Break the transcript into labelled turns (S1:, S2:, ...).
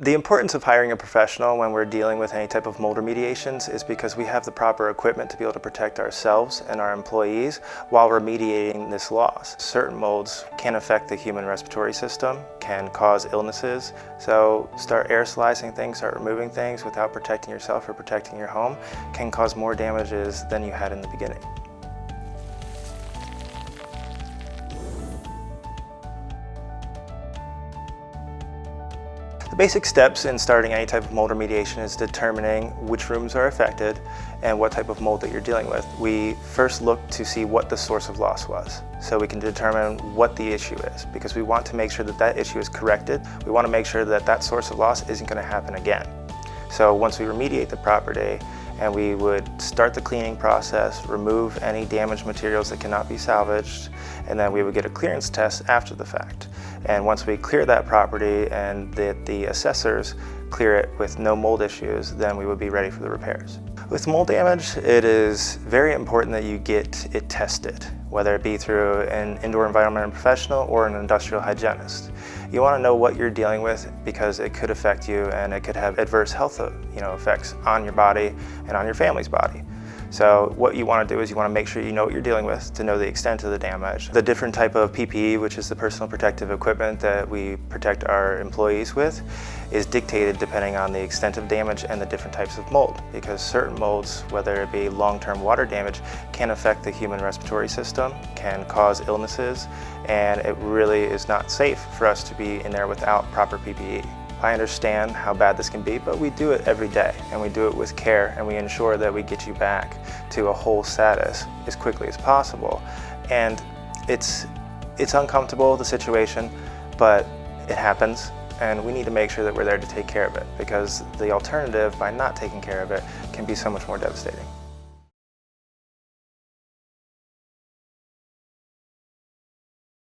S1: The importance of hiring a professional when we're dealing with any type of mold remediations is because we have the proper equipment to be able to protect ourselves and our employees while remediating this loss. Certain molds can affect the human respiratory system, can cause illnesses, so start aerosolizing things, start removing things without protecting yourself or protecting your home can cause more damages than you had in the beginning. The basic steps in starting any type of mold remediation is determining which rooms are affected and what type of mold that you're dealing with. We first look to see what the source of loss was, so we can determine what the issue is, because we want to make sure that that issue is corrected. We want to make sure that that source of loss isn't going to happen again. So once we remediate the property, and we would start the cleaning process, remove any damaged materials that cannot be salvaged, and then we would get a clearance test after the fact. And once we clear that property and the assessors clear it with no mold issues, then we would be ready for the repairs. With mold damage, it is very important that you get it tested, whether it be through an indoor environmental professional or an industrial hygienist. You want to know what you're dealing with because it could affect you and it could have adverse health effects on your body and on your family's body. So what you want to do is you want to make sure you know what you're dealing with to know the extent of the damage. The different type of PPE, which is the personal protective equipment that we protect our employees with, is dictated depending on the extent of damage and the different types of mold, because certain molds, whether it be long-term water damage, can affect the human respiratory system, can cause illnesses, and it really is not safe for us to be in there without proper PPE. I understand how bad this can be, but we do it every day, and we do it with care, and we ensure that we get you back to a whole status as quickly as possible. And it's uncomfortable, the situation, but it happens, and we need to make sure that we're there to take care of it, because the alternative, by not taking care of it, can be so much more devastating.